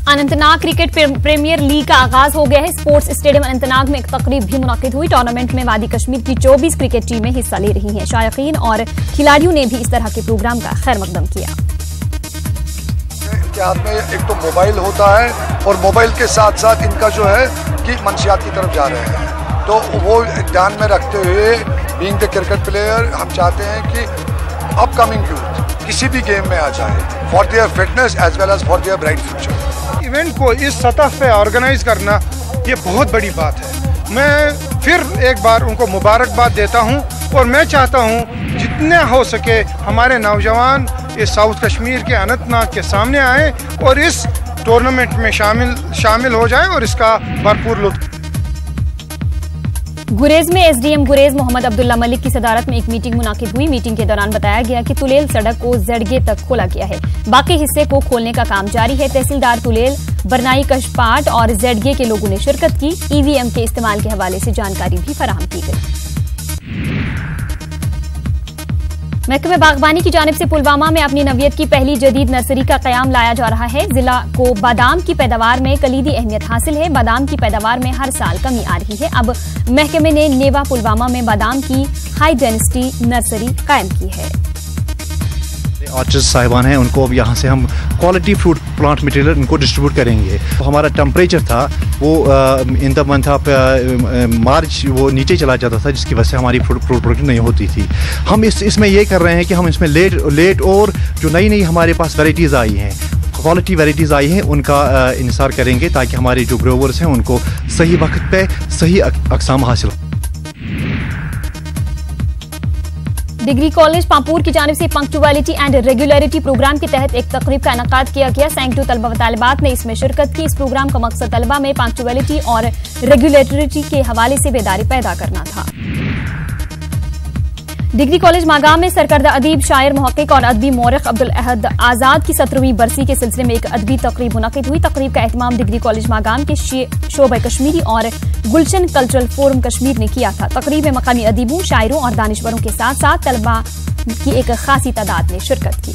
Anantnag cricket premier league का आगाज हो गया है। स्पोर्ट्स स्टेडियम अनंतनाग में एक तकरीब भी मुनक्किद हुई। टूर्नामेंट में वादी कश्मीर की 24 क्रिकेट टीमें हिस्सा ले रही हैं। शायकीन और खिलाड़ियों ने भी इस तरह के प्रोग्राम का खैर मकदम किया। इनके हाथ में एक तो मोबाइल होता है और मोबाइल के साथ साथ इनका जो है कि मंशियात की तरफ जा रहे हैं, तो वो ध्यान में रखते हुए बीइंग द क्रिकेट प्लेयर हम चाहते हैं कि अपकमिंग यूथ किसी भी गेम में आ जाए for their fitness as well as for their bright future. Event को इस सतह पे ऑर्गेनाइज करना ये बहुत बड़ी बात है। मैं फिर एक बार उनको मुबारकबाद देता हूं और मैं चाहता हूं जितने हो सके हमारे नौजवान इस साउथ कश्मीर के अनंतनाग के सामने आए और इस टूर्नामेंट में शामिल हो जाएं और इसका भरपूर लुत्फ। गुरेज में एसडीएम गुरेज मोहम्मद अब्दुल्ला मलिक की सदारत में एक मीटिंग मुनाकिद हुई। मीटिंग के दौरान बताया गया कि तुलेल सड़क को जेडगे तक खोला गया है, बाकी हिस्से को खोलने का काम जारी है। तहसीलदार तुलेल, बरनाई कशपाट और जेडगे के लोगों ने शिरकत की। ईवीएम के इस्तेमाल के हवाले से जानकारी भी फराहम की गई। महकमे बागबानी की जानिब से पुलवामा में अपनी नवियत की पहली जदीद नर्सरी का कयाम लाया जा रहा है। जिला को बादाम की पैदावार में कलीदी अहमियत हासिल है। बादाम की पैदावार में हर साल कमी आ रही है। अब महकमे ने नेवा पुलवामा में बादाम की हाई डेंसिटी नर्सरी कायम की है। ऑर्चर्ड साहिबान हैं, उनको अब यहाँ से हम क्वालिटी फ्रूट प्लांट मटेरियल उनको डिस्ट्रीब्यूट करेंगे। तो हमारा टेम्परेचर था वो in the month of March वो नीचे चला जाता था, जिसकी वजह से हमारी फ्रूट प्रोडक्शन नहीं होती थी। हम इसमें ये कर रहे हैं कि हम इसमें लेट और जो नई नई हमारे पास वैराइटीज़ आई हैं, क्वालिटी वैराइटीज़ आई हैं, उनका इंसार करेंगे ताकि हमारे जो ग्रोवर्स हैं उनको सही वक्त पे सही अक़साम हासिल हो। डिग्री कॉलेज पांपोर की जानिब से पंक्चुअलिटी एंड रेगुलरिटी प्रोग्राम के तहत एक तकरीब का इनेकाद किया गया। सैकड़ों तलबा व तालिबात ने इसमें शिरकत की। इस प्रोग्राम का मकसद तलबा में पंक्चुअलिटी और रेगुलरिटी के हवाले से बेदारी पैदा करना था। डिग्री कॉलेज मागाम में सरकर्दा अदीब, शायर, मुहक्किक और अदबी मौरख अब्दुल अहद आजाद की 17वीं बरसी के सिलसिले में एक अदबी तकरीब मुनक्किद हुई। तकरीब का एहतमाम डिग्री कॉलेज मागाम के शोबे कश्मीरी और गुलशन कल्चरल फोरम कश्मीर ने किया था। तकरीब में मकामी अदीबों, शायरों और दानिश्वरों के साथ साथ तलबा की एक खासी तादाद ने शिरकत की।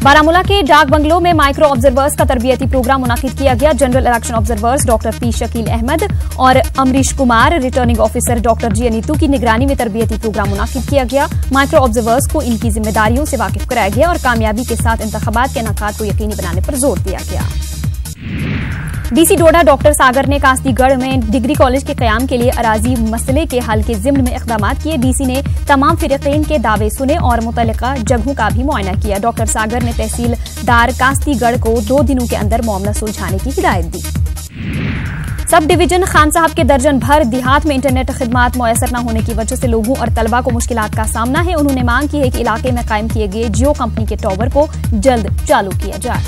बारामूला के डाक बंगलों में माइक्रो ऑब्जर्वर्स का तरबियती प्रोग्राम मुनाकिद किया गया। General election observers doctor P Shakeel Ahmed और Amrish Kumar, returning officer doctor G Anitu की निगरानी में तरबियती प्रोग्राम मुनाकिद किया गया। माइक्रो ऑब्जर्वर्स को इनकी जिम्मेदारियों से वाकिफ कराया गया और कामयाबी के साथ इंतखाबात के इनेकाद को यकीनी बनाने पर जोर दिया गया। डीसी डोडा डॉक्टर सागर ने कास्तीगढ़ में डिग्री कॉलेज के कयाम के लिए अराजी मसले के हल के जिम्न में इक़दाम किए। डीसी ने तमाम फ़िरक़ीन के दावे सुने और मुतल्लिका जगहों का भी मुआयना किया। डॉक्टर सागर ने तहसीलदार कास्तीगढ़ को 2 दिनों के अंदर मामला सुलझाने की हिदायत दी। सब डिवीजन खान साहब के दर्जन भर देहात में इंटरनेट खिदमात मुयसर न होने की वजह से लोगों और तलबा को मुश्किलात का सामना है। उन्होंने मांग की है कि इलाके में कायम किए गए जियो कंपनी के टावर को जल्द चालू किया जाए।